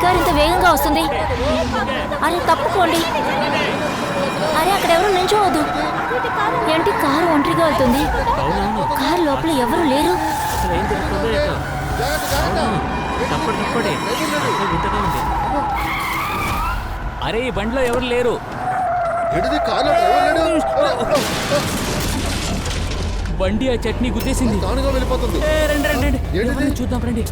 Car ఇంత వేగంగా వస్తుంది? అరే తప్పుకోండి. అరే అక్కడెవరు నిల్చోవద్దు. ఏంటి కారు ఒంటరిగా వెళ్తుంది? కారు లోపల ఎవరు లేరు. అరే ఈ బండిలో ఎవరు లేరు. బండి ఆ చట్నీ గుద్దేసింది. రండి చూద్దాం రండి.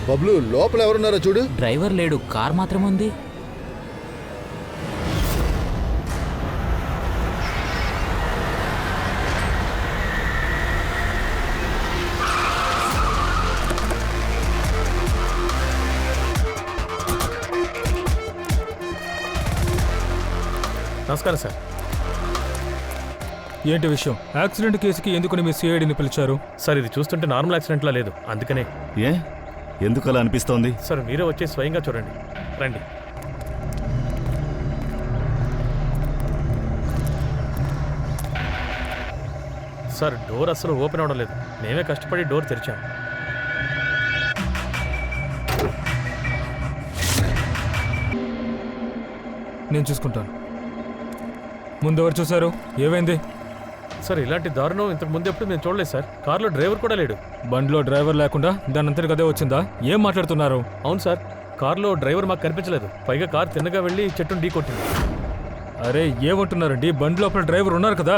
బబ్లు లోపల ఎవరున్నారో చూడు. డ్రైవర్ లేడు, కార్ మాత్రం ఉంది. నమస్కారం సార్. ఏంటి విషయం? యాక్సిడెంట్ కేసుకి ఎందుకని మీ సిఐడిని పిలిచారు? సార్ ఇది చూస్తుంటే నార్మల్ యాక్సిడెంట్లా లేదు, అందుకనే. ఏ ఎందుకు అలా అనిపిస్తోంది? సార్ మీరే వచ్చి స్వయంగా చూడండి. రండి. సార్ డోర్ అసలు ఓపెన్ అవడం లేదు. మేమే కష్టపడి డోర్ తెరిచాము. నేను చూసుకుంటాను. ముందెవరు చూశారు? ఏమైంది? సార్ ఇలాంటి దారుణం ఇంతకు ముందు ఎప్పుడు మేము చూడలేదు సార్. కార్లో డ్రైవర్ కూడా లేడు. బండిలో డ్రైవర్ లేకుండా దాని అంతటి అదే వచ్చిందా? ఏం మాట్లాడుతున్నారు? అవును సార్, కార్లో డ్రైవర్ మాకు కనిపించలేదు. పైగా కార్ తిన్నగా వెళ్ళి చెట్టును ఢీ కొట్టింది. అరే ఏమంటున్నారండి? బండి లోపల డ్రైవర్ ఉన్నారు కదా?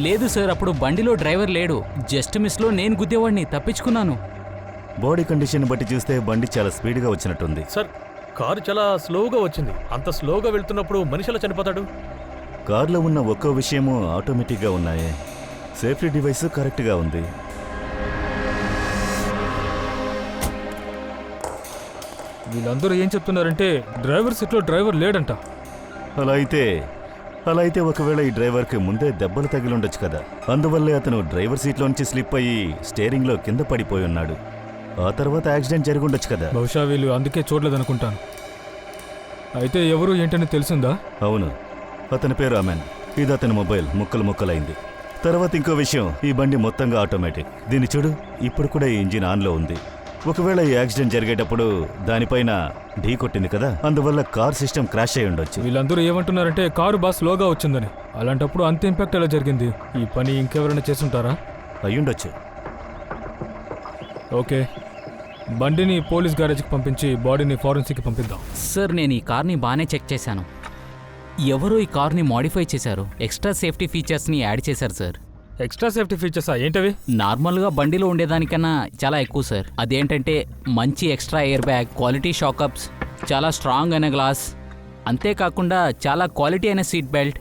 లేదు సార్, అప్పుడు బండిలో డ్రైవర్ లేడు. జస్ట్ మిస్లో నేను గుద్దేవాడిని, తప్పించుకున్నాను. బాడీ కండిషన్ బట్టి చూస్తే బండి చాలా స్పీడ్గా వచ్చినట్టుంది. సార్ కారు చాలా స్లోగా వచ్చింది. అంత స్లోగా వెళ్తున్నప్పుడు మనిషి ఎలా చనిపోతాడు? కార్లో ఉన్న ఒక్కో విషయము ఆటోమేటిక్గా ఉన్నాయే. సేఫ్టీ డివైస్ కరెక్ట్గా ఉంది. వీళ్ళందరూ ఏం చెప్తున్నారంటే డ్రైవర్ సీట్లో డ్రైవర్ లేడంట. అలా అయితే ఒకవేళ ఈ డ్రైవర్కి ముందే దెబ్బలు తగిలి ఉండొచ్చు కదా. అందువల్లే అతను డ్రైవర్ సీట్లోంచి స్లిప్ అయ్యి స్టీరింగ్లో కింద పడిపోయి ఉన్నాడు. ఆ తర్వాత యాక్సిడెంట్ జరిగి ఉండొచ్చు కదా. బహుశా వీళ్ళు అందుకే చూడలేదనుకుంటాను. అయితే ఎవరు ఏంటని తెలిసిందా? అవును, అతని పేరు అమెన్. ఇది అతని మొబైల్ ముక్కలైంది. తర్వాత ఇంకో విషయం, ఈ బండి మొత్తంగా ఆటోమేటిక్. దీన్ని చూడు, ఇప్పుడు కూడా ఈ ఇంజిన్ ఆన్లో ఉంది. ఒకవేళ ఈ యాక్సిడెంట్ జరిగేటప్పుడు దానిపైన ఢీ కొట్టింది కదా, అందువల్ల కార్ సిస్టమ్ క్రాష్ అయి ఉండొచ్చు. వీళ్ళందరూ ఏమంటున్నారంటే కారు బాగా స్లోగా వచ్చిందని. అలాంటప్పుడు అంత ఇంపాక్ట్ ఎలా జరిగింది? ఈ పని ఇంకెవరైనా చేసుంటారా? అయ్యుండొచ్చు. ఓకే, బండిని పోలీస్ గ్యారేజ్కి పంపించి బాడీని ఫారెన్సిక్కి పంపిద్దాం. సార్ నేను ఈ కార్ని బాగానే చెక్ చేశాను. ఎవరో ఈ కార్ని మోడిఫై చేశారు. ఎక్స్ట్రా సేఫ్టీ ఫీచర్స్ని యాడ్ చేశారు సార్. ఎక్స్ట్రా సేఫ్టీ ఫీచర్సా? ఏంటవి? నార్మల్గా బండిలో ఉండేదానికన్నా చాలా ఎక్కువ సార్. అదేంటంటే మంచి extra air bag, quality shockups, చాలా స్ట్రాంగ్ అయిన గ్లాస్, అంతేకాకుండా చాలా క్వాలిటీ అయిన సీట్ బెల్ట్.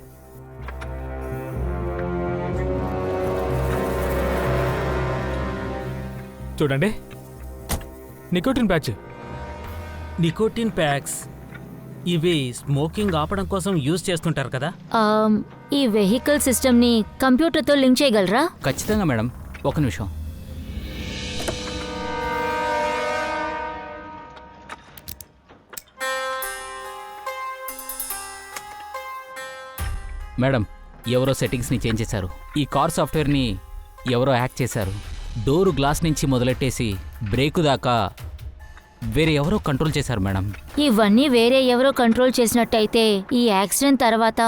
చూడండి, నికోటిన్ ప్యాచ్. నికోటిన్ ప్యాక్స్ ఇవి స్మోకింగ్ ఆపడం కోసం యూజ్ చేస్తుంటారు కదా. ఈ వెహికల్ సిస్టమ్ని కంప్యూటర్తో లింక్ చేయగలరా? ఖచ్చితంగా మేడం, ఒక నిమిషం. మేడం, ఎవరో సెట్టింగ్స్ని చేంజ్ చేశారు. ఈ కార్ సాఫ్ట్వేర్ని ఎవరో హ్యాక్ చేశారు. డోరు గ్లాస్ నుంచి మొదలెట్టేసి బ్రేకు దాకా వేరే ఎవరో కంట్రోల్ చేశారు మేడం. ఇవన్నీ వేరే ఎవరో కంట్రోల్ చేసినట్టయితే ఈ యాక్సిడెంట్ తర్వాత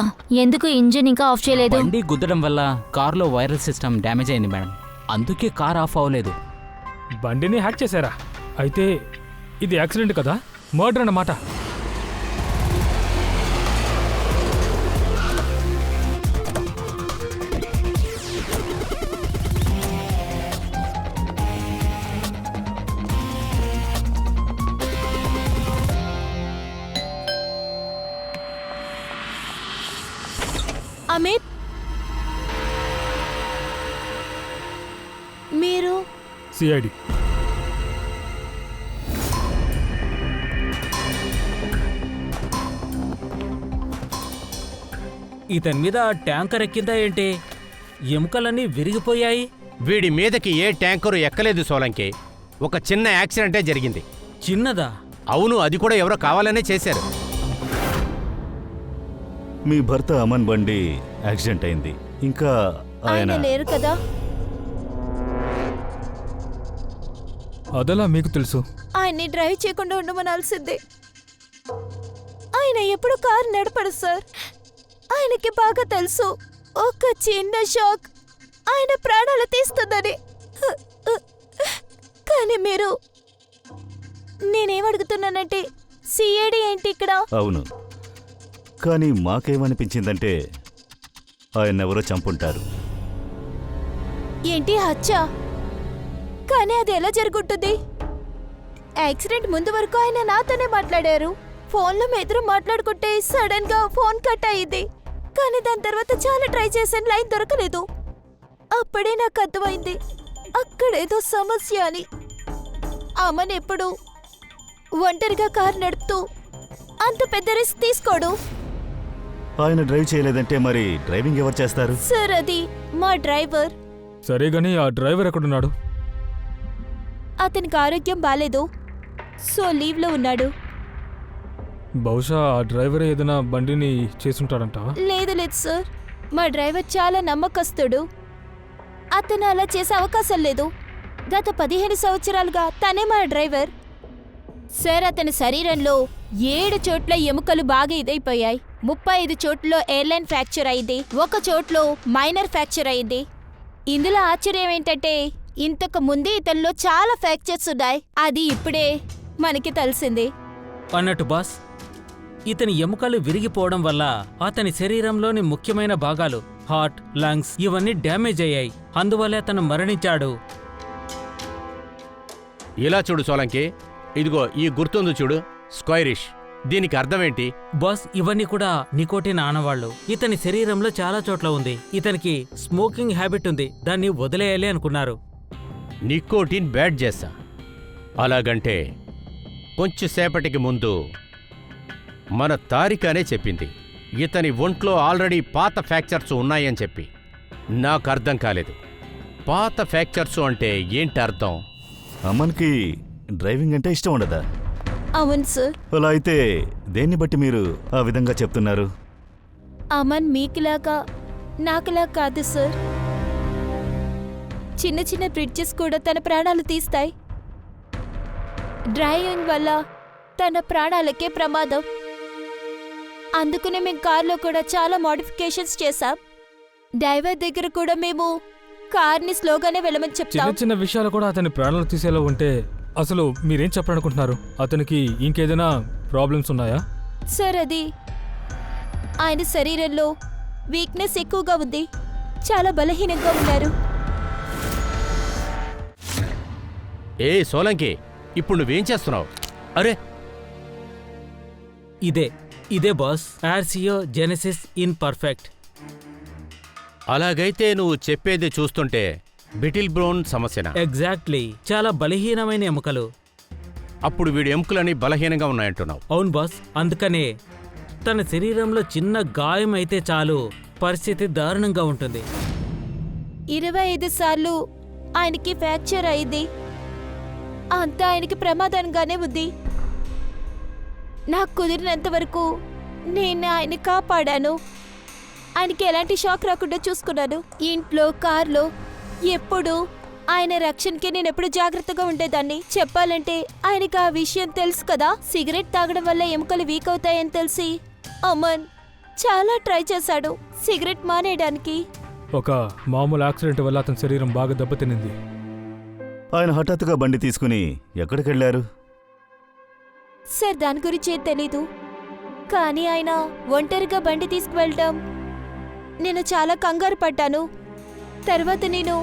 ఎందుకు ఇంజిన్ ఇంకా ఆఫ్ చేయలేదు? బండి గుద్దడం వల్ల కార్లో వైరల్ సిస్టమ్ డ్యామేజ్ అయింది మేడం, అందుకే కార్ ఆఫ్ అవ్వలేదు. బండిని హ్యాక్ చేశారా? అయితే ఇది యాక్సిడెంట్ కదా, మర్డర్ అన్నమాట. అమిత్, మీరు? సిఐడి. ఇతని మీద ట్యాంకర్ ఎక్కిందా ఏంటి? ఎముకలన్నీ విరిగిపోయాయి. వీడి మీదకి ఏ ట్యాంకరు ఎక్కలేదు సోలంకి. ఒక చిన్న యాక్సిడెంటే జరిగింది. చిన్నదా? అవును, అది కూడా ఎవరో కావాలనే చేశారు. మీ భర్త అమన్ బండి యాక్సిడెంట్ అయింది. ఇంకా ఆయన లేరు కదా? అదెలా మీకు తెలుసు? ఆయన్ని డ్రైవ్ చేయకుండా ఉండమనాల్సిందే. ఆయన ఎప్పుడు కారు నడపడు సార్. ఆయనకి బాగా తెలుసు ఒక చిన్న షాక్ ఆయన ప్రాణాలు తీస్తుందని. కానీ మీరు, నేనేమడుగుతున్నానంటే సిఐడి ఏంటి ఇక్కడ? అవును, కానీ మాకేమనిపించిందంటే ఆయన్నెవరో చంపుంటారు. ఏంటి హత్య? కానీ అది ఎలా జరుగుతుంది? యాక్సిడెంట్ ముందు వరకు ఆయన నాతోనే మాట్లాడారు. ఫోన్లో మేద్దరం మాట్లాడుకుంటే సడన్ గా ఫోన్ కట్ అయ్యింది. కానీ దాని తర్వాత చాలా ట్రై చేశాను, లైన్ దొరకలేదు. అప్పుడే నాకు అర్థమైంది అక్కడేదో సమస్య అని. అమ్మని ఎప్పుడు ఒంటరిగా కారు నడుపుతూ అంత పెద్ద రిస్క్ తీసుకోడు. ఆయన డ్రైవ్ చేయలేదంటే మరి డ్రైవింగ్ ఎవరు చేస్తారు? సార్ అది మా డ్రైవర్. సరే గాని ఆ డ్రైవర్ ఎక్కడున్నాడు? అతనికి ఆరోగ్యం బాలేదు, సో లీవ్లో ఉన్నాడు. బహుశా ఆ డ్రైవర్ ఏదైనా బండిని చేసుంటాడంటావా? లేదు లేదు సార్, మా డ్రైవర్ చాలా నమ్మకస్తుడు. అతను అలా చేసే అవకాశం లేదు. గత 15 సంవత్సరాలుగా తనే మా డ్రైవర్. సార్ అతని శరీరంలో 7 చోట్ల ఎముకలు బాగా ఇదైపోయాయి. 35 చోట్లలో ఎయిర్లైన్ ఫ్రాక్చర్ అయింది, 1 చోట్లో మైనర్ ఫ్రాక్చర్ అయింది. ఇందులో ఆశ్చర్యం ఏంటంటే ఇంతకు ముందు ఇతనిలో చాలా ఫ్రాక్చర్స్ ఉన్నాయి. అది ఇప్పుడే మనకి తెలిసింది. అన్నట్టు బాస్, ఇతని ఎముకలు విరిగిపోవడం వల్ల అతని శరీరంలోని ముఖ్యమైన భాగాలు హార్ట్, లంగ్స్ ఇవన్నీ డ్యామేజ్ అయ్యాయి. అందువల్ల అతను మరణించాడు. ఇలా చూడు సోలంకి, ఇదిగో ఈ గుర్తుంది చూడు, స్క్వైరిష్. దీనికి అర్థమేంటి? బాస్, ఇవన్నీ కూడా నికోటిన్ ఆనవాళ్లు. ఇతని శరీరంలో చాలా చోట్ల ఉంది. ఇతనికి స్మోకింగ్ హ్యాబిట్ ఉంది, దాన్ని వదిలేయాలి అనుకున్నారు. నికోటిన్ బ్యాడ్ చేస్తా. అలాగంటే కొంచెం సేపటికి ముందు మన తారికానే చెప్పింది ఇతని ఒంట్లో ఆల్రెడీ పాత ఫ్రాక్చర్స్ ఉన్నాయని చెప్పి. నాకు అర్థం కాలేదు, పాత ఫ్రాక్చర్స్ అంటే ఏంటి అర్థం? అమ్మన్కి డ్రైవింగ్ అంటే ఇష్టం ఉండదా? అవును సార్. అలా అయితే దేన్ని బట్టి మీరు ఆ విధంగా చెప్తున్నారు? అమన్ మీకులాగా నాకులా కాదు సార్. చిన్న చిన్న బ్రిడ్జెస్ కూడా తన ప్రాణాలు తీస్తాయి. డ్రైవింగ్ వల్ల తన ప్రాణాలకే ప్రమాదం. అందుకనే మేము కార్లో కూడా చాలా మోడిఫికేషన్స్ చేశాం. డ్రైవర్ దగ్గర కూడా మేము కార్ని స్లోగానే వెళ్ళమని చిన్న చెప్తాం. చిన్న విషయాలు కూడా అతని ప్రాణాలు తీసేలా ఉంటే అసలు మీరేం చెప్పాలనుకుంటున్నారు? అతనికి ఇంకేదైనా ప్రాబ్లమ్స్ ఉన్నాయా? సార్ అది ఆయన శరీరంలో వీక్నెస్ ఎక్కువగా ఉంది, చాలా బలహీనంగా ఉన్నారు. ఏ సోలంకి, ఇప్పుడు నువ్వేం చేస్తున్నావు? అరే ఇదే బాస్, ఆర్సియో జెనెసిస్ ఇన్ పర్ఫెక్ట్. అలాగైతే నువ్వు చెప్పేది చూస్తుంటే బిటిల్ బ్రోన్ సమస్యనా? ఎగ్జాక్ట్లీ, చాలా బలహీనమైన ఎముకలు. అప్పుడు వీడి ఎముకలని బలహీనంగా ఉన్నాయంటున్నావు. అవును బాస్, అందుకనే తన శరీరంలో చిన్న గాయం అయితే చాలు పరిస్థితి దారుణంగా ఉంటుంది. 25 సార్లు ఆయనకి ఫ్రాక్చర్ అయింది. అంతా ఆయనకి ప్రమాదంగానే ఉంది. నాకు కుదిరినంత వరకు నేను ఆయన్ని కాపాడాను. ఆయనకి ఎలాంటి షాక్ రాకుండా చూసుకున్నాను. ఇంట్లో, కార్లో ఎప్పుడు ఆయన రక్షణకి నేను ఎప్పుడు జాగ్రత్తగా ఉండేదాన్ని. చెప్పాలంటే ఆయనకి ఆ విషయం తెలుసు కదా. సిగరెట్ తాగడం వల్ల ఎముకలు వీక్ అవుతాయని తెలిసి అమన్ చాలా ట్రై చేశాడు సిగరెట్ మానేయడానికి. ఒక మామూలు యాక్సిడెంట్ వల్ల అతని శరీరం బాగా దెబ్బతినింది. ఆయన హఠాత్తుగా బండి తీసుకుని ఎక్కడికి వెళ్ళారు? సార్ దాని గురించి ఏం తెలీదు, కానీ ఆయన ఒంటరిగా బండి తీసుకువెళ్ళడం నేను చాలా కంగారు పడ్డాను. తర్వాత నేను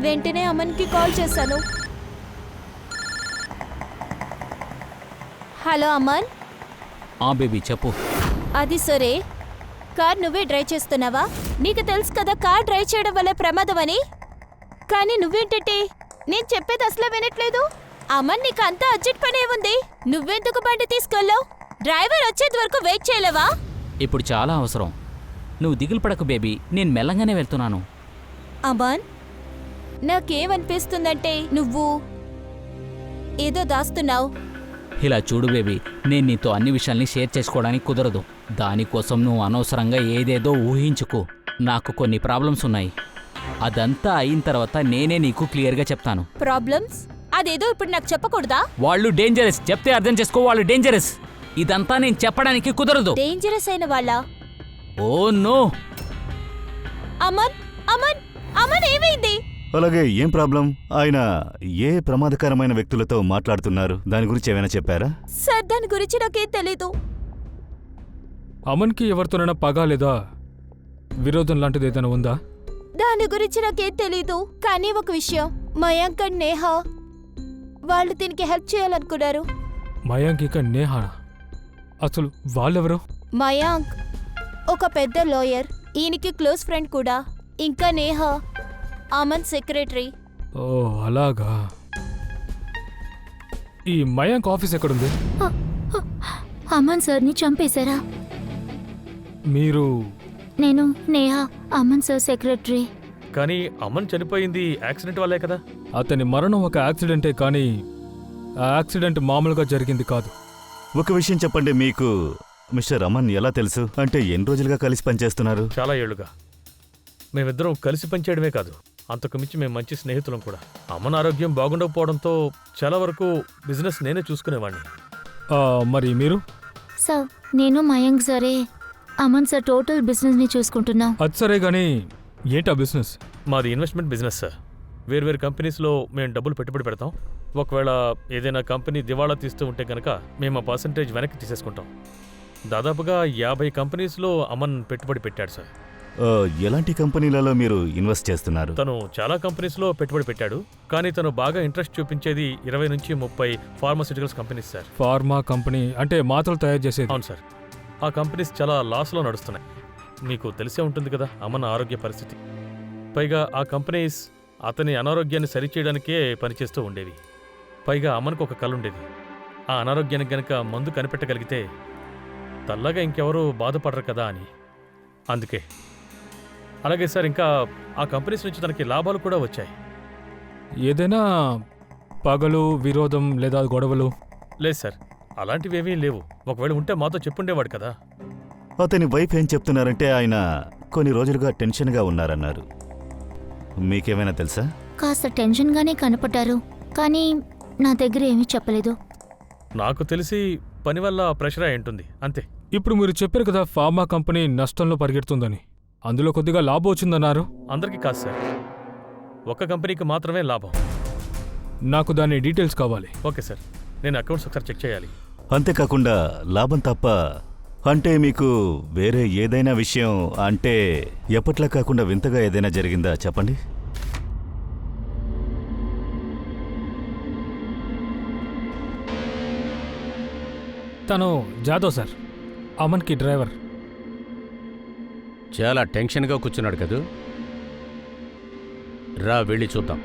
వెంటనే అమన్కి కాల్ చేశాను. హలో అమన్. బేబీ చెప్పు. అది సరే, కార్ నువ్వే డ్రైవ్ చేస్తున్నావా? నీకు తెలుసు కదా కార్ డ్రైవ్ చేయడం వల్ల ప్రమాదం అని. కానీ నువ్వేంటంటే నేను చెప్పేది అసలు వినట్లేదు. అమన్ నీకు అంతా అర్జెంట్ పనే ఉంది, నువ్వెందుకు బండి తీసుకెళ్ళావు? డ్రైవర్ వచ్చేంత వరకు వెయిట్ చేయలేవా? ఇప్పుడు చాలా అవసరం. నువ్వు దిగులు పడకు బేబీ, నేను మెల్లంగానే వెళ్తున్నాను. అమన్, నాకేమనిపిస్తుందంటే నువ్వు ఏదో దాస్తున్నావు. ఇలా చూడు బేబీ, నేను నీతో అన్ని విషయాల్ని షేర్ చేసుకోవడానికి కుదరదు. దానికోసం నువ్వు అనవసరంగా ఏదేదో ఊహించుకో. నాకు కొన్ని ప్రాబ్లమ్స్ ఉన్నాయి. అదంతా అయిన తర్వాత నేనే నీకు క్లియర్గా చెప్తాను. ప్రాబ్లమ్స్ అదేదో ఇప్పుడు నాకు చెప్పకూడదా? వాళ్ళు డేంజరస్, చెప్తే అర్థం చేసుకో, వాళ్ళు డేంజరస్. ఇదంతా నేను చెప్పడానికి కుదరదు. డేంజరస్ అయిన వాళ్ళ? Oh no. అమన్ అమన్ అమన్ ఏమైంది? అలాగే ఏం ప్రాబ్లం? ఆయన ఏ ప్రమాదకరమైన వ్యక్తులతో మాట్లాడుతున్నారు? దాని గురించి ఏమైనా చెప్పారా? సార్ దాని గురించి నాకేం తెలీదు. అమన్కి ఎవరితోనైనా పగ లేదా విరోధం లాంటిది ఏదైనా ఉందా? దాని గురించి నాకేం తెలీదు. కానీ ఒక విషయం, మయాంక్ అండ్ నేహ వాళ్ళు దీనికి హెల్ప్ చేయాలనుకున్నారు. మయాంక్ ఇక నేహా, అసలు వాళ్ళెవరు? మయాంక్ ఒక పెద్ద లాయర్, ఈయనకి క్లోజ్ ఫ్రెండ్ కూడా. ఇంకా నేహ అమన్ సెక్రటరీ. ఓ అలాగా. ఈ మయాంక్ ఆఫీస్ ఎక్కడుంది? అమన్ సార్ని చంపేశారా? మీరు? నేను నేహా, అమన్ సార్ సెక్రటరీ. కానీ అమన్ చనిపోయింది యాక్సిడెంట్ వల్లే కదా? అతని మరణం ఒక యాక్సిడెంటే, కానీ ఆ యాక్సిడెంట్ మామూలుగా జరిగింది కాదు. ఒక విషయం చెప్పండి, మీకు మిస్టర్ అమన్ ఎలా తెలుసు? అంటే ఎన్ని రోజులుగా కలిసి పనిచేస్తున్నారు? చాలా ఏళ్లుగా. మేమిద్దరం కలిసి పనిచేయడమే కాదు, అంతకు మించి మేము మంచి స్నేహితులం కూడా. అమన్ ఆరోగ్యం బాగుండకపోవడంతో చాలా వరకు బిజినెస్ నేనే చూసుకునేవాడిని. మరి మీరు? సార్ నేను మయాంక్ సరే అమన్ సార్ టోటల్ బిజినెస్ని చూసుకుంటున్నాం. అది సరే, కానీ ఏంటా బిజినెస్? మాది ఇన్వెస్ట్మెంట్ బిజినెస్ సార్. వేర్వేరు కంపెనీస్లో మేము డబ్బులు పెట్టుబడి పెడతాం. ఒకవేళ ఏదైనా కంపెనీ దివాళా తీస్తూ ఉంటే కనుక మేము ఆ పర్సంటేజ్ వెనక్కి తీసేసుకుంటాం. దాదాపుగా 50 కంపెనీస్లో అమన్ పెట్టుబడి పెట్టాడు సార్. ఎలాంటి కంపెనీలలో మీరు ఇన్వెస్ట్ చేస్తున్నారు? తను చాలా కంపెనీస్లో పెట్టుబడి పెట్టాడు, కానీ తను బాగా ఇంట్రెస్ట్ చూపించేది 20 నుంచి 30 pharmaceuticals companies sir. Pharma company అంటే మాత్రలు తయారు చేసేది? అవును సార్. ఆ కంపెనీస్ చాలా లాస్లో నడుస్తున్నాయి. మీకు తెలిసే ఉంటుంది కదా అమన్ ఆరోగ్య పరిస్థితి. పైగా ఆ కంపెనీస్ అతని అనారోగ్యాన్ని సరిచేయడానికే పనిచేస్తూ ఉండేవి. పైగా అమన్కు ఒక కళ ఉండేది, ఆ అనారోగ్యానికి గనక మందు కనిపెట్టగలిగితే తల్లగా ఇంకెవరూ బాధపడరు కదా అని. అందుకే. అలాగే సార్, ఇంకా ఆ కంపెనీస్ నుంచి తనకి లాభాలు కూడా వచ్చాయి. ఏదైనా పగలు, విరోధం లేదా గొడవలు? లేదు సార్, అలాంటివేమీ లేవు. ఒకవేళ ఉంటే మాతో చెప్పుండేవాడు కదా. అతని వైఫ్ ఏం చెప్తున్నారంటే ఆయన కొన్ని రోజులుగా టెన్షన్గా ఉన్నారన్నారు. మీకేమైనా తెలుసా? కాస్త టెన్షన్గానే కనపడ్డారు, కానీ నా దగ్గర ఏమీ చెప్పలేదు. నాకు తెలిసి పని వల్ల ప్రెషర్ అయి ఉంటుంది, అంతే. ఇప్పుడు మీరు చెప్పారు కదా ఫార్మా కంపెనీ నష్టంలో పరిగెడుతుందని, అందులో కొద్దిగా లాభం వచ్చిందన్నారు. అందరికీ కాదు సార్, ఒక్క కంపెనీకి మాత్రమే లాభం. నాకు దాని డీటెయిల్స్ కావాలి. ఓకే సార్, నేను అకౌంట్స్ ఒకసారి చెక్ చేయాలి. అంతేకాకుండా లాభం తప్ప అంటే మీకు వేరే ఏదైనా విషయం, అంటే ఎప్పట్లా కాకుండా వింతగా ఏదైనా జరిగిందా చెప్పండి. తను జాదవ్ సార్, అమన్కి డ్రైవర్. చాలా టెన్షన్గా కూర్చున్నాడు కదూ. రా వెళ్ళి చూద్దాం.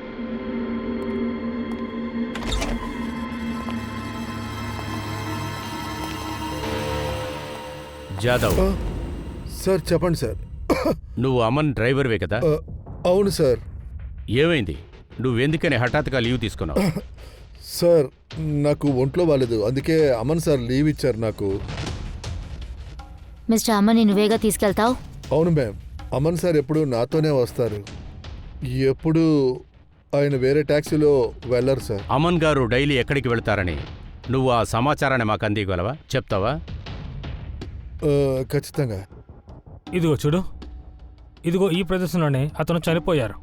జాదవ్, సార్ చెప్పండి సార్. నువ్వు అమన్ డ్రైవర్వే కదా? అవును సార్. ఏమైంది? నువ్వెందుకని హఠాత్తుగా లీవ్ తీసుకున్నావు? సార్ నాకు ఒంట్లో బాలేదు, అందుకే అమన్ సార్ లీవ్ ఇచ్చారు నాకు. మిస్టర్ అమన్ని నువ్వేగా తీసుకెళ్తావు? అవును మ్యామ్, అమన్ సార్ ఎప్పుడు నాతోనే వస్తారు. ఎప్పుడు ఆయన వేరే ట్యాక్సీలో వెళ్ళరు సార్. అమన్ గారు డైలీ ఎక్కడికి వెళ్తారని నువ్వు ఆ సమాచారాన్ని మాకు అందిగలవా? చెప్తావా? ఖచ్చితంగా. ఇదిగో చూడు, ఇదిగో ఈ ప్రదేశంలోనే అతను చనిపోయారు.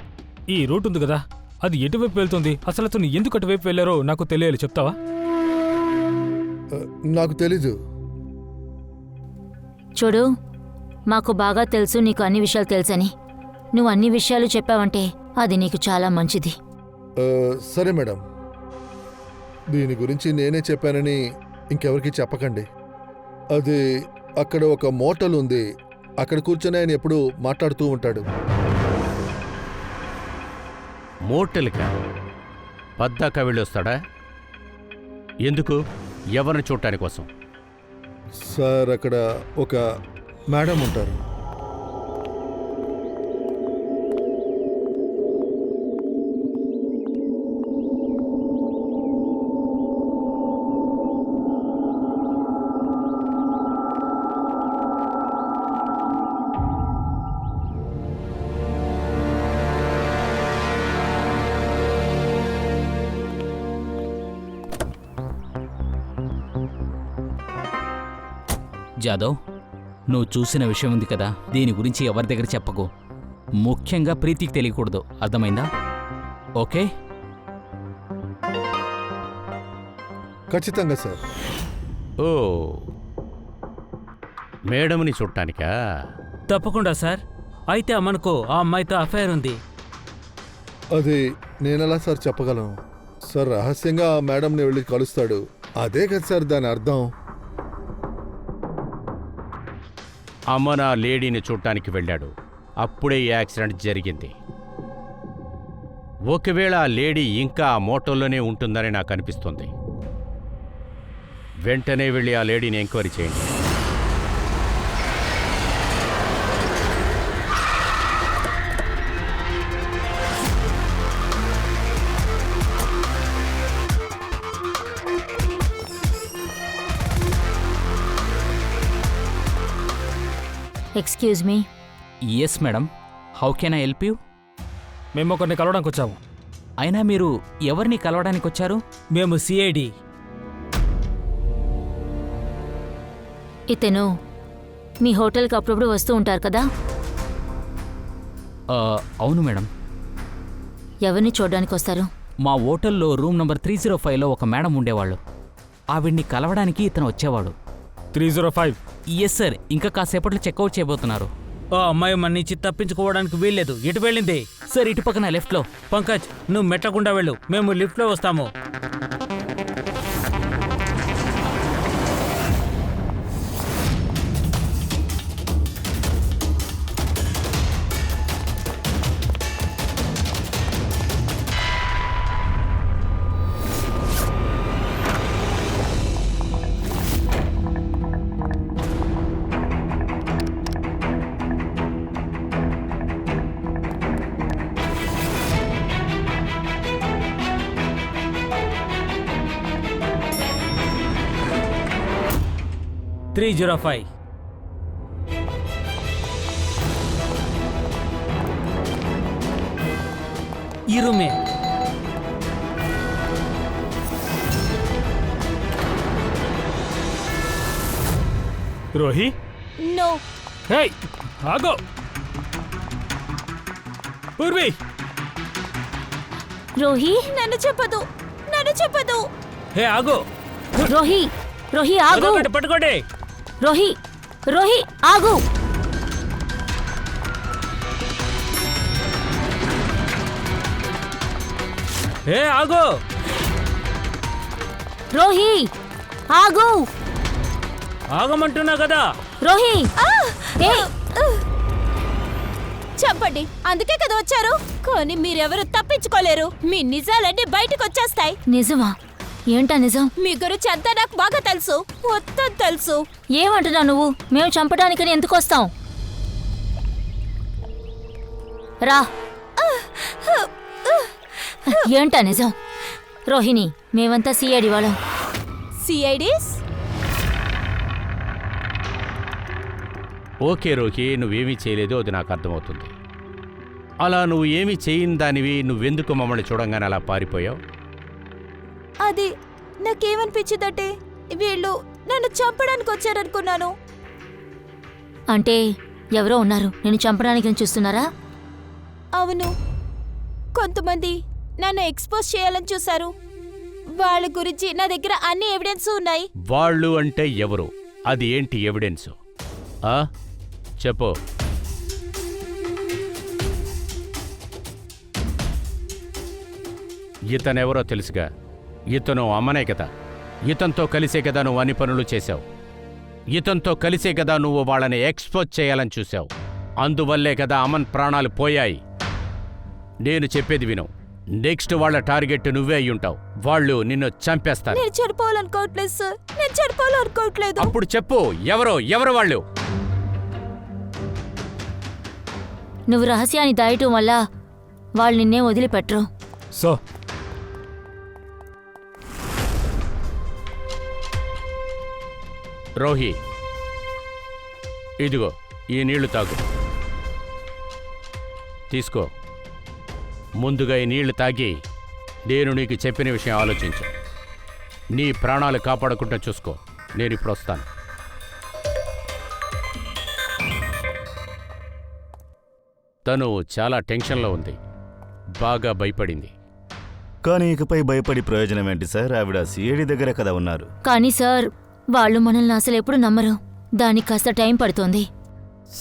ఈ రూట్ ఉంది కదా, అది ఎటువైపు వెళ్తుంది? అసలు అతను ఎందుకు అటువైపు వెళ్ళారో నాకు తెలియాలి, చెప్తావా? నాకు తెలీదు. చూడు, మాకు బాగా తెలుసు నీకు అన్ని విషయాలు తెలుసని. నువ్వు అన్ని విషయాలు చెప్పావంటే అది నీకు చాలా మంచిది. సరే మేడం, దీని గురించి నేనే చెప్పానని ఇంకెవరికి చెప్పకండి. అది అక్కడ ఒక మోటల్ ఉంది, అక్కడ కూర్చొని ఆయన ఎప్పుడు మాట్లాడుతూ ఉంటాడు. మోటల్కా? పద్దాకా వెళ్ళొస్తాడా? ఎందుకు? ఎవరిని చూడటాని కోసం? సార్ అక్కడ ఒక మేడం ఉంటారు. జాదవ్, నువ్వు చూసిన విషయం ఉంది కదా, దీని గురించి ఎవరి దగ్గర చెప్పకు. ముఖ్యంగా ప్రీతికి తెలియకూడదు, అర్థమైందా? ఓకే? ఖచ్చితంగా సార్. ఓ, మేడంని చూడటానికా? తప్పకుండా సార్. అయితే అమ్మనుకో ఆ అమ్మాయితో అఫైర్ ఉంది. అది నేనెలా సార్ చెప్పగలను? సార్ రహస్యంగా ఆ మేడంని వెళ్ళి కలుస్తాడు, అదే కదా సార్ దాని అర్థం. అమన్ ఆ లేడీని చూడటానికి వెళ్ళాడు, అప్పుడే ఈ యాక్సిడెంట్ జరిగింది. ఒకవేళ ఆ లేడీ ఇంకా ఆ మోటోల్లోనే ఉంటుందని నాకు అనిపిస్తుంది. వెంటనే వెళ్ళి ఆ లేడీని ఎంక్వైరీ చేయండి. Excuse me. Yes madam, how can I help you? మేము ఒకరిని కలవడానికి వచ్చాము. అయినా మీరు ఎవరిని కలవడానికి వచ్చారు? మేము సిఐడి. ఇతను మీ హోటల్కి అప్పుడప్పుడు వస్తూ ఉంటారు కదా? అవును మేడం. ఎవరిని చూడడానికి వస్తారు? మా హోటల్లో రూమ్ నంబర్ 305లో ఒక మేడం ఉండేవాళ్ళు. ఆవిడ్ని కలవడానికి ఇతను వచ్చేవాడు. 305? ఎస్ సార్, ఇంకా కాసేపట్లో చెక్అవుట్ చేయబోతున్నారు. ఆ అమ్మాయి మన నుంచి తప్పించుకోవడానికి వీల్లేదు. ఎటు వెళ్ళింది? సార్, ఇటు పక్కన లెఫ్ట్లో. పంకజ్, నువ్వు మెట్టకుండా వెళ్ళు, మేము లిఫ్ట్లో వస్తాము. ఈ రూమే. రోహి, నో. హే ఆగో. పూర్వి, రోహి, నన్ను చెప్పదు, నన్ను చెప్పదు. హే ఆగు. రోహి, రోహి ఆగు. పట్టుకోండి, పట్టుకోండి. రోహి, రోహి ఆగు. హే ఆగు. రోహి ఆగు. ఆగమంటున్నా కదా. రోహి, ఏ చెప్పండి, అందుకే కదా వచ్చారు. కానీ మీరెవరు తప్పించుకోలేరు. మీ నిజాలన్నీ బయటకు వచ్చేస్తాయి. నిజమా? ఏంటా నిజం? మీ గురించి అంతా నాకు బాగా తెలుసు, మొత్తం తెలుసు. ఏమంటున్నావు నువ్వు? మేము చంపడానికని ఎందుకు వస్తాం? రా. ఏంటా నిజం? రోహిణి, మేమంతా సిఐడి వాళ్ళం. సిఐడీస్? ఓకే రోహి, నువ్వేమీ చేయలేదు, అది నాకు అర్థమవుతుంది. అలా నువ్వు ఏమీ చేయని దానివి నువ్వెందుకు మమ్మల్ని చూడంగానే అలా పారిపోయావు? అది నాకేమనిపించిందంటే వీళ్ళు నన్ను చంపడానికి వచ్చారనుకున్నాను. అంటే ఎవరో ఉన్నారు నేను చంపడానికి చూస్తున్నారా? అవును, కొంతమంది నన్ను ఎక్స్పోజ్ చేయాలని చూశారు. వాళ్ళ గురించి నా దగ్గర అన్ని ఎవిడెన్స్ ఉన్నాయి. వాళ్ళు అంటే ఎవరు? అది ఏంటి ఎవిడెన్సు? చెప్పు. ఇతనెవరో తెలుసుగా. ఇతను అమ్మనే కదా. ఇతనితో కలిసే కదా నువ్వు అన్ని పనులు చేశావు. ఇతనితో కలిసే కదా నువ్వు వాళ్ళని ఎక్స్పోజ్ చేయాలని చూశావు. అందువల్లే కదా అమన్ ప్రాణాలు పోయాయి. నేను చెప్పేది విను. నెక్స్ట్ వాళ్ళ టార్గెట్ నువ్వే అయ్యుంటావు. వాళ్ళు నిన్ను చంపేస్తారు. నేను చనిపోవాలనుకోవట్లేదు సార్, నేను చనిపోవాలనుకోవట్లేదు. అప్పుడు చెప్పు, ఎవరు వాళ్ళు? నువ్వు రహస్యాన్ని దాయటం వల్ల వాళ్ళు నిన్నే వదిలిపెట్టరు. సో రోహి, ఇదిగో ఈ నీళ్లు తాగు. తీసుకో. ముందుగా ఈ నీళ్లు తాగి నేను నీకు చెప్పిన విషయం ఆలోచించు. నీ ప్రాణాలు కాపాడకుండా చూసుకో. నేను ఇప్పుడు వస్తాను. తను చాలా టెన్షన్లో ఉంది, బాగా భయపడింది. కానీ ఇకపై భయపడి ప్రయోజనం ఏంటి సార్? ఆవిడ సిఐడి దగ్గర కదా ఉన్నారు. కానీ సార్, వాళ్ళు మనల్ని అసలు ఎప్పుడు నమ్మరు. దానికి కాస్త టైం పడుతోంది.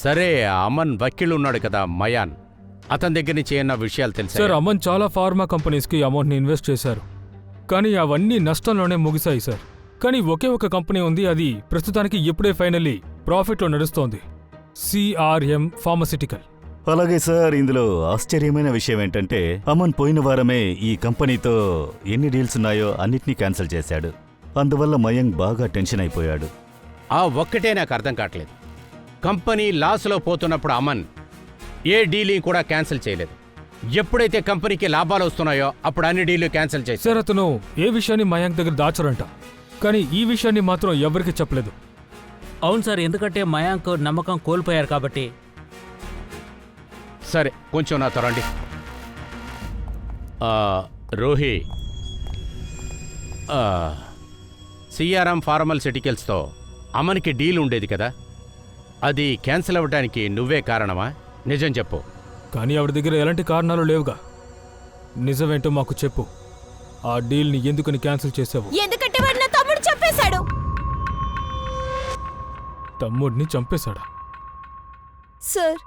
సరే, అమన్ వకీల్ ఉన్నాడు కదా మయాన్, అతని దగ్గర నుంచి ఏమన్నా విషయాలు తెలుసా? సార్, అమన్ చాలా ఫార్మా కంపెనీస్కి అమౌంట్ని ఇన్వెస్ట్ చేశారు, కానీ అవన్నీ నష్టంలోనే ముగిశాయి సార్. కానీ ఒకే ఒక కంపెనీ ఉంది, అది ప్రస్తుతానికి ఇప్పుడే ఫైనల్లీ ప్రాఫిట్లో నడుస్తోంది. CRM pharmaceutical. అలాగే సార్, ఇందులో ఆశ్చర్యమైన విషయం ఏంటంటే అమన్ పోయిన వారమే ఈ కంపెనీతో ఎన్ని డీల్స్ ఉన్నాయో అన్నిటినీ క్యాన్సిల్ చేశాడు. అందువల్ల మయాంక్ బాగా టెన్షన్ అయిపోయాడు. ఆ ఒక్కటే నాకు అర్థం కావట్లేదు. కంపెనీ లాస్లో పోతున్నప్పుడు అమన్ ఏ డీలింగ్ కూడా క్యాన్సిల్ చేయలేదు. ఎప్పుడైతే కంపెనీకి లాభాలు వస్తున్నాయో అప్పుడు అన్ని డీలు క్యాన్సిల్ చేశారు. సార్, అతను ఏ విషయాన్ని మయాంక్ దగ్గర దాచరంట, కానీ ఈ విషయాన్ని మాత్రం ఎవరికి చెప్పలేదు. అవును సార్, ఎందుకంటే మయాంక్ నమ్మకం కోల్పోయారు కాబట్టి. సరే, కొంచెం నాతో రండి. రోహి, సిఆర్ఎం ఫార్మసిటికల్స్తో అమన్కి డీల్ ఉండేది కదా, అది క్యాన్సిల్ అవ్వడానికి నువ్వే కారణమా? నిజం చెప్పు. కానీ ఆవిడ దగ్గర ఎలాంటి కారణాలు లేవుగా. నిజమేంటో మాకు చెప్పు. ఆ డీల్ని ఎందుకని క్యాన్సిల్ చేసావు? ఎందుకంటే వాడు నా తమ్ముడు చంపేశాడు. తమ్ముడిని చంపేశాడా? సార్,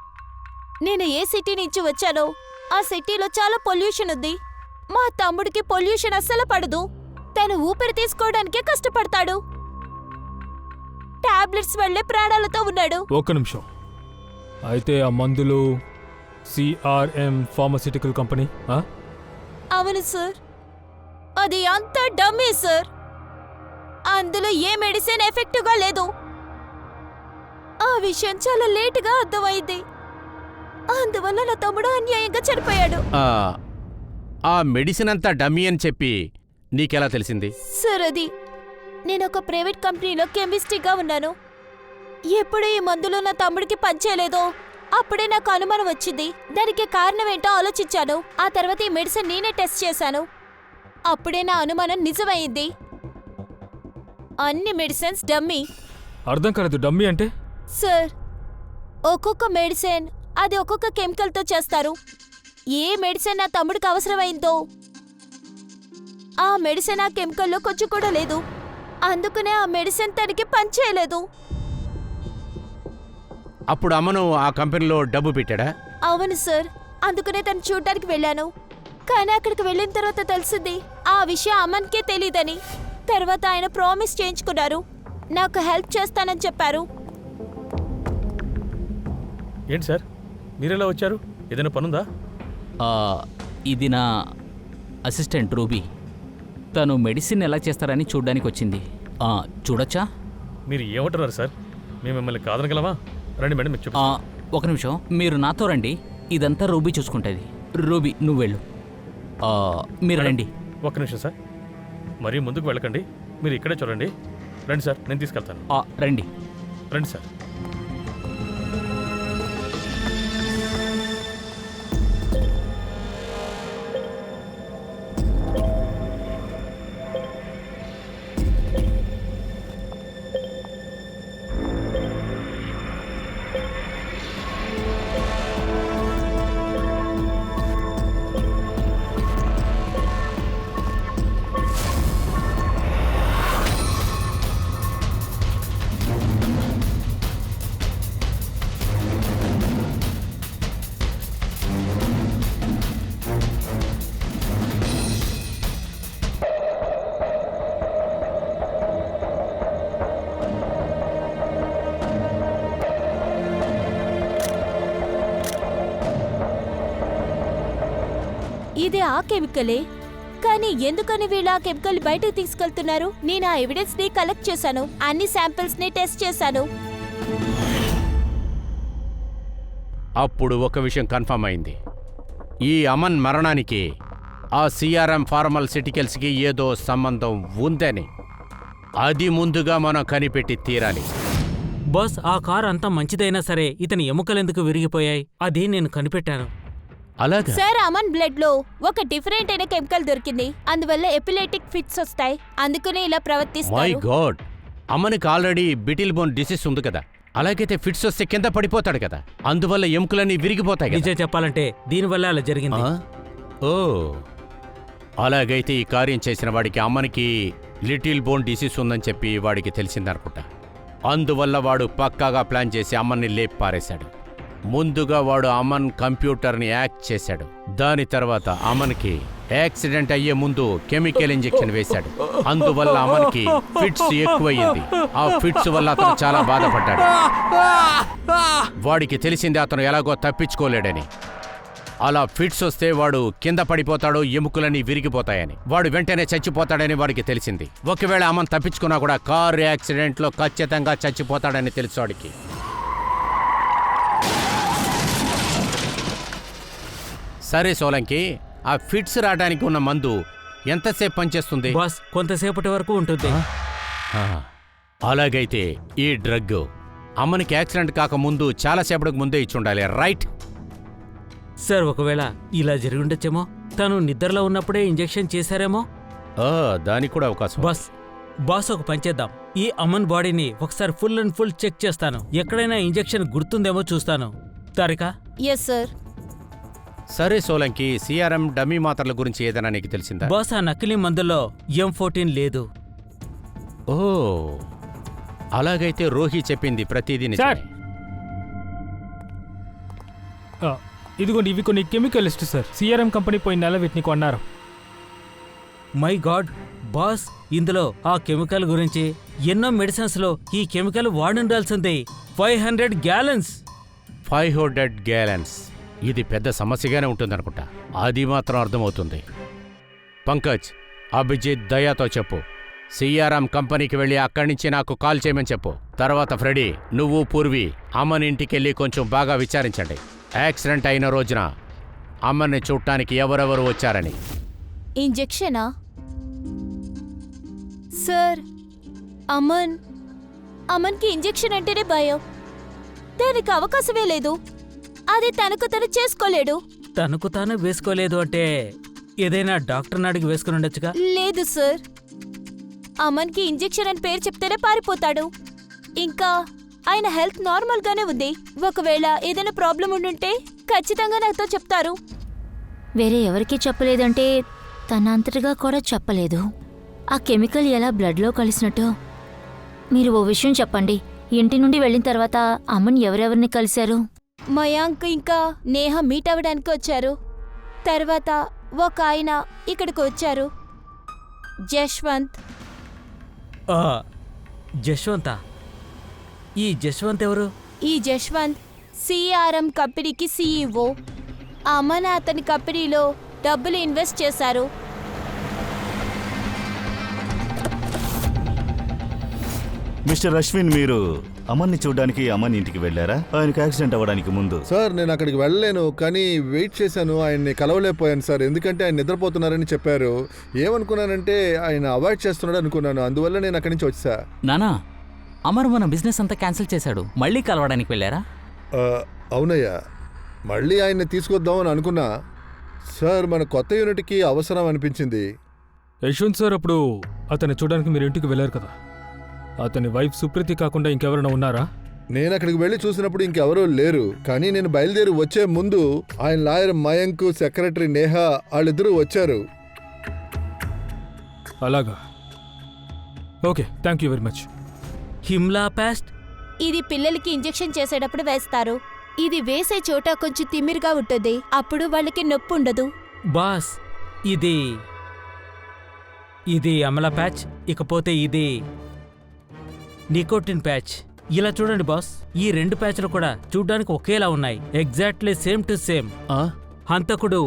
నేను ఏ సిటీ నుంచి వచ్చానో ఆ సిటీలో చాలా పొల్యూషన్ ఉంది. మా తమ్ముడికి పొల్యూషన్ అస్సలు పడదు. తను ఊపిరి తీసుకోవడానికే కష్టపడతాడు. టాబ్లెట్స్ వల్లే ప్రాణాలతో ఉన్నాడు. ఒక్క నిమిషం. అయితే ఆ మందులు సిఆర్ఎం ఫార్మసిటికల్ కంపెనీ? అవును సార్, అది అంతా డమ్మీ సార్. అందులో ఏ మెడిసిన్ ఎఫెక్టివ్గా లేదు. ఆ విషయం చాలా లేటుగా అర్థమైంది. అందువల్ల నా తమ్ముడు అన్యాయంగా చనిపోయాడు. ఆ మెడిసిన్ అంతా డమ్మీ అని చెప్పి నీకెలా తెలిసింది? సార్, అది నేను ఒక ప్రైవేట్ కంపెనీలో కెమిస్ట్రీగా ఉన్నాను. ఎప్పుడు ఈ మందులు నా తమ్ముడికి పనిచేయలేదో అప్పుడే నాకు అనుమానం వచ్చింది. దానికి కారణం ఏంటో ఆలోచించాను. ఆ తర్వాత ఈ మెడిసిన్ నేనే టెస్ట్ చేశాను. అప్పుడే నా అనుమానం నిజమైంది. అన్ని మెడిసిన్స్ డమ్మీ. అర్థం కాలేదు. డమ్మీ అంటే? సార్, ఒక్కొక్క మెడిసిన్ అది ఒక్కొక్క కెమికల్తో చేస్తారు. ఏ మెడిసిన్ నా తమ్ముడికి అవసరమైందో ఆ మెడిసిన్ ఆ కెమికల్లో కొంచెం కూడా లేదు. అందుకనే ఆ మెడిసిన్ తనకి పనిచేయలేదు. అప్పుడు అమ్మను ఆ కంపెనీలో డబ్బు పెట్టాడా? అవును సార్, అందుకనే తను చూడ్డానికి వెళ్ళాను. కానీ అక్కడికి వెళ్ళిన తర్వాత తెలిసింది ఆ విషయం అమన్కే తెలీదని. తర్వాత ఆయన ప్రామిస్ చేయించుకున్నారు, నాకు హెల్ప్ చేస్తానని చెప్పారు. ఏంటి సార్, మీరెలా వచ్చారు? ఏదైనా పనుందా? ఇది నా అసిస్టెంట్ రూబీ. తను మెడిసిన్ ఎలా చేస్తారని చూడ్డానికి వచ్చింది. చూడొచ్చా? మీరు ఏమంటున్నారు సార్? మేము మిమ్మల్ని కాదనగలమా? రండి మేడం, మీరు చెప్పు. ఒక నిమిషం, మీరు నాతో రండి. ఇదంతా రూబీ చూసుకుంటుంది. రూబీ, నువ్వు వెళ్ళు. మీరు రండి. ఒక్క నిమిషం సార్, మరీ ముందుకు వెళ్ళకండి. మీరు ఇక్కడే చూడండి. రండి సార్, నేను తీసుకెళ్తాను. రండి రండి సార్. ఇది ఆ కెమికలే, కానీ ఎందుకని వీళ్ళు ఆ కెమికల్ బయటకు తీసుకెళ్తున్నారు? నేను ఆ ఎవిడెన్స్ ని కలెక్ట్ చేశాను, అన్ని శాంపిల్స్ ని టెస్ట్ చేశాను. అప్పుడు ఒక విషయం కన్ఫర్మ్ అయింది. ఈ అమన్ మరణానికి ఆ సిఆర్ఎం ఫార్మసిటికల్స్కి ఏదో సంబంధం ఉందని. అది ముందుగా మనం కనిపెట్టి తీరాలి. బాస్, ఆ కార్ అంతా మంచిదైనా సరే ఇతని ఎముకలెందుకు విరిగిపోయాయి? అది నేను కనిపెట్టాను. అలాగా? సార్, అమన్ బ్లడ్ లో ఒక డిఫరెంట్ అయిన కెమికల్ దొరికింది. అందువల్ల ఎపిలెటిక్ ఫిట్స్ వస్తాయి. అందుకనే ఇలా మై ప్రవర్తిస్తారు. గాడ్, అమ్మనికి ఆల్రెడీ బిటిల్ బోన్ డిసీజ్ ఉంది కదా, అలాగైతే ఫిట్స్ వస్తే కింద పడిపోతాడు కదా, అందువల్ల ఎముకలన్నీ విరిగిపోతాయి కదా. నిజం చెప్పాలంటే దీనివల్ల అలా జరిగింది. ఆ? ఓ అలాగైతే ఈ కార్యం చేసిన వాడికి అమ్మనికి లిటిల్ బోన్ డిసీజ్ ఉందని చెప్పి వాడికి తెలిసిందనుకుంటా. అందువల్ల వాడు పక్కాగా ప్లాన్ చేసి అమ్మని లేపి పారేశాడు. ముందుగా వాడు అమన్ కంప్యూటర్ని యాక్ట్ చేశాడు. దాని తర్వాత అమన్కి యాక్సిడెంట్ అయ్యే ముందు కెమికల్ ఇంజెక్షన్ వేశాడు. అందువల్ల అమన్కి ఫిట్స్ ఎక్కువయ్యింది. ఆ ఫిట్స్ వల్ల అతను చాలా బాధపడ్డాడు. వాడికి తెలిసింది అతను ఎలాగో తప్పించుకోలేడని. అలా ఫిట్స్ వస్తే వాడు కింద పడిపోతాడు, ఎముకలన్నీ విరిగిపోతాయని. వాడు వెంటనే చచ్చిపోతాడని వాడికి తెలిసింది. ఒకవేళ అమన్ తప్పించుకున్నా కూడా కారు యాక్సిడెంట్లో ఖచ్చితంగా చచ్చిపోతాడని తెలుసు వాడికి. సరే సోలంకి, ఆ ఫిట్స్ రావడానికి ఉన్న మందు ఎంతసేపు పనిచేస్తుంది? బాస్, కొంతసేపటి వరకు ఉంటుంది. ఆ, అలాగైతే ఈ డ్రగ్ అమ్మనికి యాక్సిడెంట్ కాకముందు చాలాసేపటికి ముందే ఇచ్చుండాలి, రైట్? సార్, ఒకవేళ ఇలా జరిగి ఉండొచ్చేమో. తను నిద్రలో ఉన్నప్పుడే ఇంజెక్షన్ చేశారేమో. దానికి కూడా అవకాశం. బాస్ ఒక పని చేద్దాం. ఈ అమన్ బాడీని ఒకసారి ఫుల్ అండ్ ఫుల్ చెక్ చేస్తాను. ఎక్కడైనా ఇంజెక్షన్ గుర్తుందేమో చూస్తాను. తారికా? Yes sir. సరే సోలంకి, సిఆర్ఎం డమ్మీ మాత్రల గురించి ఏదైనా నీకు తెలిసిందా? బాస్, ఆ నకిలీ మందుల్లో M14 లేదు. ఓ అలాగైతే రోహి చెప్పింది ప్రతిదీ సార్. నిజమే. ఇదిగోండి, ఇవి కొన్ని chemical list sir. CRM company పోయిన నెల వీటిని కొన్నారు. మై గాడ్ బాస్, ఇందులో ఆ కెమికల్ గురించి ఎన్నో మెడిసిన్స్లో ఈ కెమికల్ వాడుండాల్సింది. 500 గ్యాలన్స్. 500 గ్యాలన్స్. ఇది పెద్ద సమస్యగానే ఉంటుందనుకుంటా. అది మాత్రం అర్థమవుతుంది. పంకజ్, అభిజిత్, దయాతో చెప్పు. సిఆర్ఎం కంపెనీకి వెళ్ళి అక్కడి నుంచి నాకు కాల్ చేయమని చెప్పు. తర్వాత ఫ్రెడీ, నువ్వు పూర్వి అమ్మని ఇంటికెళ్ళి కొంచెం బాగా విచారించండి. యాక్సిడెంట్ అయిన రోజున అమ్మని చూడటానికి ఎవరెవరు వచ్చారని. ఇంజెక్షనా? సార్, అమన్కి ఇంజెక్షన్ అంటేనే భయం. దానికి అవకాశమే లేదు. అది తనకు తను చేసుకోలేడు. తనకు తాను వేసుకోలేదు అంటే ఏదైనా డాక్టర్ని అడిగి వేసుకుని ఉండొచ్చుగా. లేదు సార్, అమన్కి ఇంజెక్షన్ అని పేరు చెప్తేనే పారిపోతాడు. ఇంకా ఆయన హెల్త్ నార్మల్ గానే ఉంది. ఒకవేళ ఏదైనా ప్రాబ్లం ఉండుంటే ఖచ్చితంగా నాతో చెప్తారు. వేరే ఎవరికీ చెప్పలేదంటే తన అంతటిగా కూడా చెప్పలేదు. ఆ కెమికల్ ఎలా బ్లడ్లో కలిసినట్టు. మీరు ఓ విషయం చెప్పండి. ఇంటి నుండి వెళ్ళిన తర్వాత అమ్మని ఎవరెవరిని కలిశారు? మయాంక్ ఇంకా నేహ మీట్ అవ్వడానికి వచ్చారు. తర్వాత ఒక ఆయన ఇక్కడికి వచ్చారు, జశ్వంత్. జశ్వంతా? ఈ జశ్వంత్ ఎవరు? ఈ జశ్వంత్ సిఆర్ఎం కంపెనీకి CEO. అమన్ అతని కంపెనీలో డబ్బులు ఇన్వెస్ట్ చేశారు. మిస్టర్ అశ్విన్, మీరు అమన్ని చూడడానికి అమన్ ఇంటికి వెళ్ళారా? ఆయనకు యాక్సిడెంట్ అవ్వడానికి ముందు. సార్, నేను అక్కడికి వెళ్ళలేను, కానీ వెయిట్ చేశాను. ఆయన్ని కలవలేకపోయాను సార్, ఎందుకంటే ఆయన నిద్రపోతున్నారని చెప్పారు. ఏమనుకున్నానంటే ఆయన అవాయిడ్ చేస్తున్నాడు అనుకున్నాను. అందువల్ల నేను అక్కడి నుంచి వచ్చా. నానా, అమర్ మన బిజినెస్ అంతా క్యాన్సిల్ చేశాడు. మళ్ళీ కలవడానికి వెళ్ళారా? అవునయ్యా, మళ్ళీ ఆయన్ని తీసుకొద్దామని అనుకున్నా సార్. మన కొత్త యూనిట్కి అవసరం అనిపించింది. యశ్వంత్ సార్, అప్పుడు అతన్ని చూడడానికి మీరు ఇంటికి వెళ్ళారు కదా. అతని వైఫ్ సుప్రీతి కాకుండా ఇంకెవరైనా ఉన్నారా? నేను అక్కడికి వెళ్ళి చూసినప్పుడు ఇంకెవరూ లేరు. కానీ నేను బయలుదేరి వచ్చే ముందు ఆయన లాయర్ మయాంక్, సెక్రటరీ నేహ వాళ్ళిద్దరూ వచ్చారు. అలాగా, okay, thank you very much. హిమ్లా పాస్ట్? ఇది పిల్లలకి ఇంజెక్షన్ చేసేటప్పుడు వేస్తారు. ఇది వేసే చోట కొంచెం తిమ్మిరిగా ఉంటుంది. అప్పుడు వాళ్ళకి నొప్పి ఉండదు. బాస్, ఇది అమలా ప్యాచ్. ఇకపోతే ఇది నికోటిన్ ప్యాచ్. ఇలా చూడండి బాస్, ఈ 2 ప్యాచ్లు కూడా చూడ్డానికి ఒకేలా ఉన్నాయి. Exactly same to same. హంతకుడు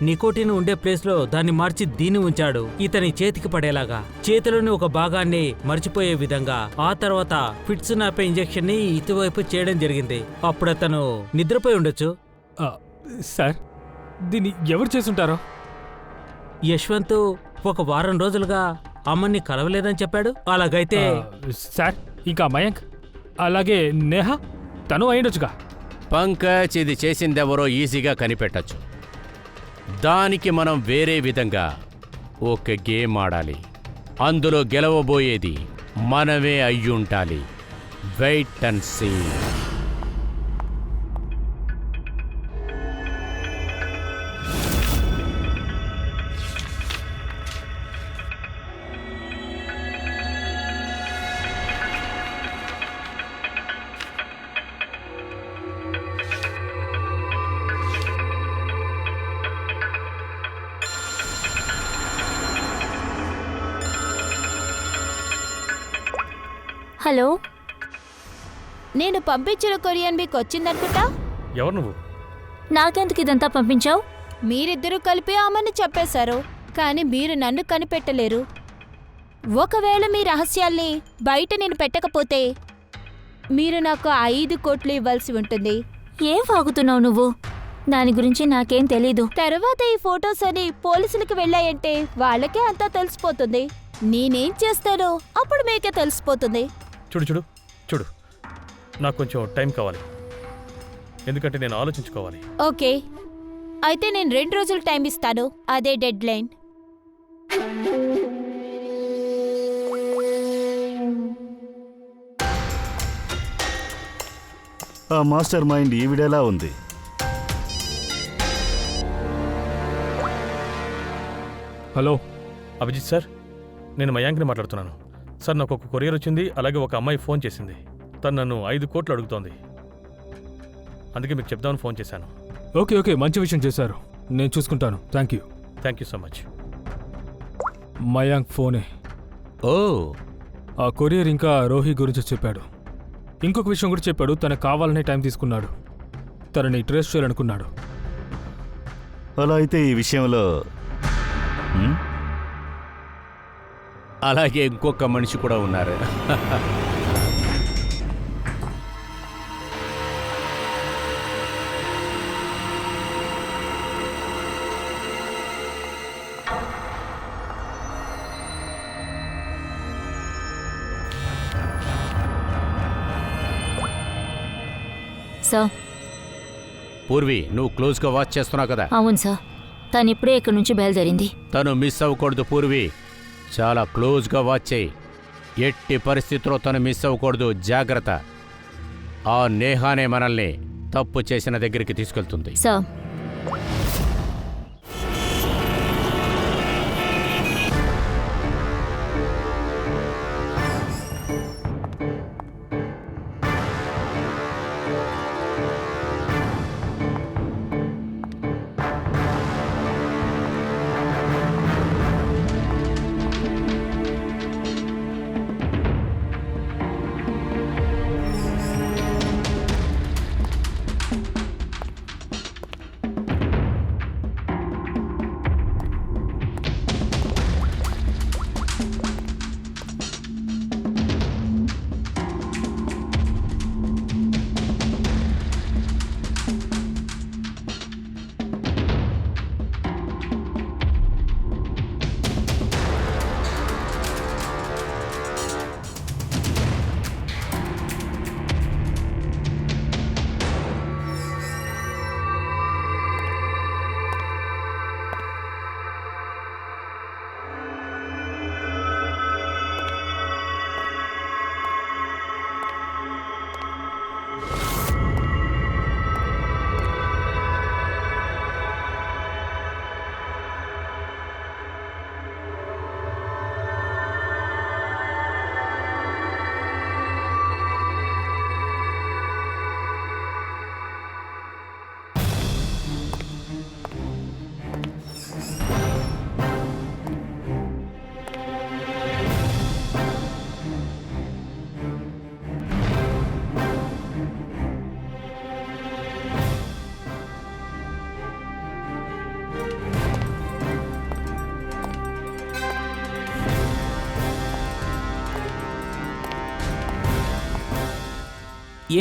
నికోటిన్ ఉండే ప్లేస్లో దాన్ని మార్చి దీన్ని ఉంచాడు, ఇతని చేతికి పడేలాగా. చేతిలోని ఒక భాగాన్ని మర్చిపోయే విధంగా. ఆ తర్వాత ఫిట్స్ నాపే ఇంజెక్షన్ ని ఇటువైపు చేయడం జరిగింది. అప్పుడు అతను నిద్రపోయి ఉండొచ్చు. సార్, దీన్ని ఎవరు చేసుంటారో? యశ్వంత్ ఒక వారం రోజులుగా అమ్మని కలవలేదని చెప్పాడు. అలాగైతే సార్, ఇంకా మయాంక్, అలాగే నేహ, తను అయ్యుండొచ్చుగా. పంకజ్, ఇది చేసిందెవరో ఈజీగా కనిపెట్టచ్చు. దానికి మనం వేరే విధంగా ఒక గేమ్ ఆడాలి. అందులో గెలవబోయేది మనమే అయ్యుంటాలి. Wait and see. హలో, నేను పంపించిన కొరియర్ మీకు వచ్చిందనుకుంటా. ఎవరు నువ్వు? నాకెందుకు ఇదంతా పంపించావు? మీరిద్దరూ కలిపి ఆమెను చెప్పేశారు, కానీ మీరు నన్ను కనిపెట్టలేరు. ఒకవేళ మీ రహస్యాల్ని బయట నేను పెట్టకపోతే మీరు నాకు 5 కోట్లు ఇవ్వాల్సి ఉంటుంది. ఏం వాగుతున్నావు నువ్వు? దాని గురించి నాకేం తెలీదు. తర్వాత ఈ ఫొటోస్ అని పోలీసులకు వెళ్ళాయంటే వాళ్ళకే అంతా తెలిసిపోతుంది. నేనేం చేస్తానో అప్పుడు మీకే తెలిసిపోతుంది. చూడు చూడు చూడు, నాకు కొంచెం టైం కావాలి, ఎందుకంటే నేను ఆలోచించుకోవాలి. ఓకే, అయితే నేను 2 రోజులు టైం ఇస్తాను, అదే డెడ్ లైన్. ఆ మాస్టర్ మైండ్ ఈవిడెలా ఉంది? హలో, అభిజిత్ సార్, నేను మయాంక్ని మాట్లాడుతున్నాను. సార్, నాకు ఒక కొరియర్ వచ్చింది, అలాగే ఒక అమ్మాయి ఫోన్ చేసింది. తను నన్ను 5 కోట్లు అడుగుతోంది, అందుకే మీకు చెప్దామని ఫోన్ చేశాను. ఓకే ఓకే, మంచి విషయం చేశారు. నేను చూసుకుంటాను. Thank you so much. Mayank ఫోనే. ఓ, ఆ కొరియర్ ఇంకా రోహి గురించి చెప్పాడు. ఇంకొక విషయం కూడా చెప్పాడు. తనకు కావాలనే టైం తీసుకున్నాడు. తనని ట్రేస్ చేయాలనుకున్నాడు. అలా అయితే ఈ విషయంలో అలాగే ఇంకొక మనిషి కూడా ఉన్నారు. సార్. పూర్వి, నువ్వు క్లోజ్గా వాచ్ చేస్తున్నావు కదా? అవును సార్, తను ఇప్పుడే ఇక్కడి నుంచి బయలుదేరింది. తను మిస్ అవ్వకూడదు పూర్వి, చాలా క్లోజ్గా వాచ్ చేయి. ఎట్టి పరిస్థితుల్లో తను మిస్ అవ్వకూడదు, జాగ్రత్త. ఆ నేహానే మనల్ని తప్పు చేసిన దగ్గరికి తీసుకెళ్తుంది. సార్.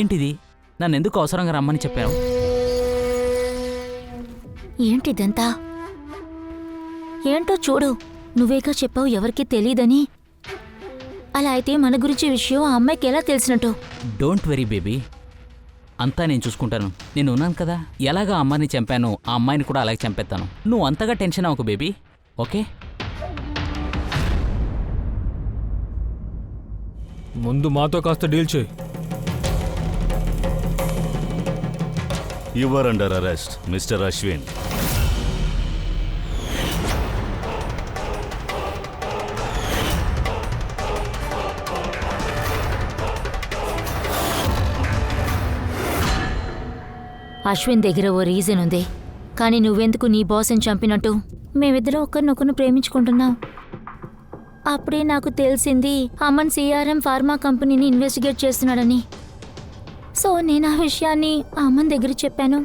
ఏంటిది? నన్నెందుకు అవసరంగా రమ్మని చెప్పావు? ఏంటిదంతా? ఏంటో చూడు, నువ్వేగా చెప్పావు ఎవరికీ తెలీదని. అలా అయితే మన గురించి విషయం ఆ అమ్మాయికి ఎలా తెలిసినట్టు? డోంట్ వెరీ బేబీ, అంతా నేను చూసుకుంటాను. నేను ఉన్నాను కదా. ఎలాగా అమ్మాయిని చంపాను, ఆ అమ్మాయిని కూడా అలాగే చంపేస్తాను. నువ్వు అంతగా టెన్షన్ అవ్వకు బేబీ, ఓకే? ముందు మాతో కాస్త డీల్ చేయి. You are under arrest mister Ashwin. Ashwin దగ్గర ఓ రీజన్ ఉంది, కానీ నువ్వెందుకు నీ బాస్ని చంపినట్టు? మేమిద్దరం ఒకరినొకరు ప్రేమించుకుంటున్నాం. అప్పుడే నాకు తెలిసింది అమన్ సిఆర్ఎం ఫార్మా కంపెనీని ఇన్వెస్టిగేట్ చేస్తున్నాడని. సో నేను ఆ విషయాన్ని అమన్ దగ్గర చెప్పాను.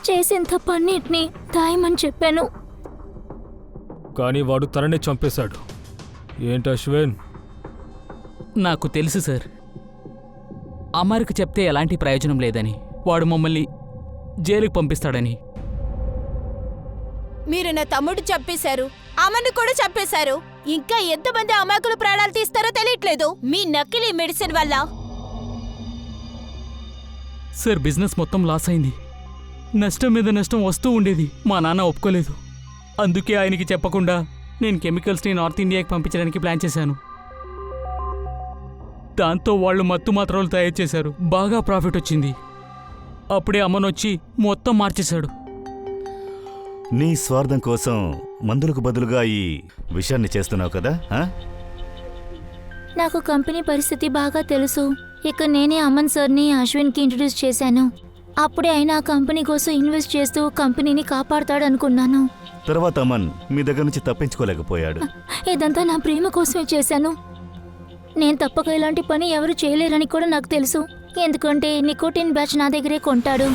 చేసిన తప్పన్నిటినీ దాయమని చెప్పాను. కానీ వాడు తననే చంపేశాడు. ఏంటి అశ్విన్? నాకు తెలుసు సార్, అమర్కి చెప్తే ఎలాంటి ప్రయోజనం లేదని, వాడు మమ్మల్ని జైలుకి పంపిస్తాడని. మీరు నా తమ్ముడు చంపేశారు, అమ్మని కూడా చంపేశారు. ఇంకా ఎంతమంది అమాయకులు ప్రాణాలు తీస్తారో తెలియట్లేదు మీ నకిలీ మెడిసిన్ వల్ల. సార్, బిజినెస్ మొత్తం లాస్ అయింది. నష్టం మీద నష్టం వస్తూ ఉండేది. మా నాన్న ఒప్పుకోలేదు. అందుకే ఆయనకి చెప్పకుండా నేను కెమికల్స్ని నార్త్ ఇండియాకి పంపించడానికి ప్లాన్ చేశాను. దాంతో వాళ్ళు మత్తు మాత్రలు తయారు చేశారు. బాగా ప్రాఫిట్ వచ్చింది. అప్పుడే అమ్మనొచ్చి మొత్తం మార్చేశాడు. నీ స్వార్థం కోసం మందులకు బదులుగా ఈ విషయాన్ని చేస్తున్నావు కదా? నాకు కంపెనీ పరిస్థితి బాగా తెలుసు. ఇక నేనే అమన్ సార్ని అశ్విన్కి ఇంట్రడ్యూస్ చేశాను. అప్పుడే ఆయన ఆ కంపెనీ కోసం ఇన్వెస్ట్ చేస్తూ కంపెనీని కాపాడుతాడనుకున్నాను. తర్వాత అమన్ మీ దగ్గర నుంచి తప్పించుకోలేకపోయాడు. ఇదంతా నా ప్రేమ కోసమే చేశాను. నేను తప్పక ఇలాంటి పని ఎవరు చేయలేరని కూడా నాకు తెలుసు. ఎందుకంటే నికోటిన్ బ్యాచ్ నా దగ్గరే కొంటాడు.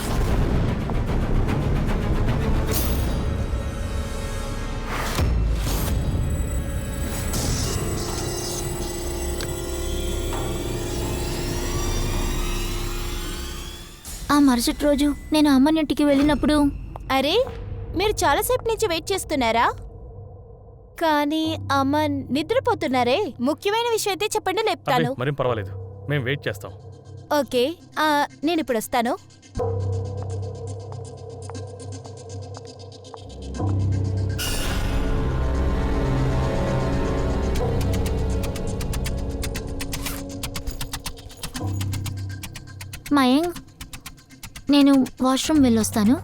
ఆ మరుసటి రోజు నేను అమ్మనింటికి వెళ్ళినప్పుడు, అరే, మీరు చాలాసేపు నుంచి వెయిట్ చేస్తున్నారా? కానీ అమన్ నిద్రపోతున్నారే. ముఖ్యమైన విషయం అయితే చెప్పండి, లేపుతాను. మరేం పర్వాలేదు, మేము వెయిట్ చేస్తాం. ఓకే, నేను ఇప్పుడు వస్తాను. మయాంక్, నేను వాష్రూమ్ వెళ్ళొస్తాను.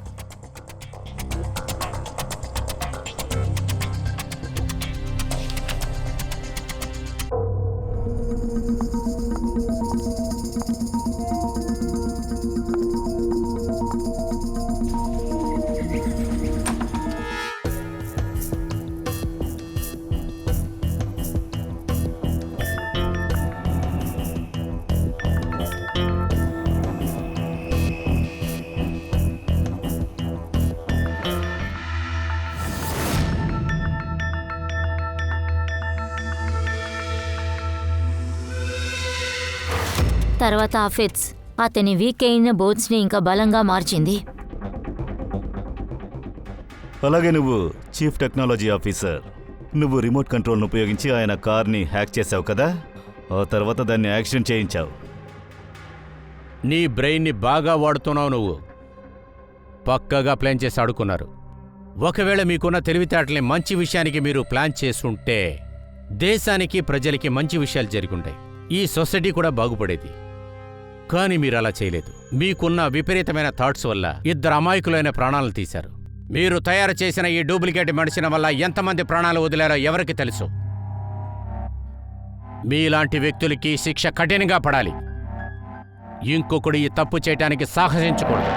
తర్వాత ఆ ఫిట్స్ అతని వీక్ అయిన బోన్స్ని ఇంకా బలంగా మార్చింది. అలాగే నువ్వు చీఫ్ టెక్నాలజీ ఆఫీసర్. నువ్వు రిమోట్ కంట్రోల్ను ఉపయోగించి ఆయన కార్ని హ్యాక్ చేసావు కదా? ఆ తర్వాత దాన్ని యాక్సిడెంట్ చేయించావు. నీ బ్రెయిన్ని బాగా వాడుతున్నావు నువ్వు. పక్కగా ప్లాన్ చేసి ఆడుకున్నారు. ఒకవేళ మీకున్న తెలివితేటల్ని మంచి విషయానికి మీరు ప్లాన్ చేసుంటే దేశానికి ప్రజలకి మంచి విషయాలు జరుగుంటాయి. ఈ సొసైటీ కూడా బాగుపడేది. కానీ మీరు అలా చేయలేదు. మీకున్న విపరీతమైన థాట్స్ వల్ల 2 అమాయకులైన ప్రాణాలను తీశారు. మీరు తయారు చేసిన ఈ డూప్లికేట్ మెడిసిన్ వల్ల ఎంతమంది ప్రాణాలు వదిలారో ఎవరికి తెలుసు. మీలాంటి వ్యక్తులకి శిక్ష కఠినంగా పడాలి. ఇంకొకడు ఈ తప్పు చేయటానికి సాహసించకూడదు.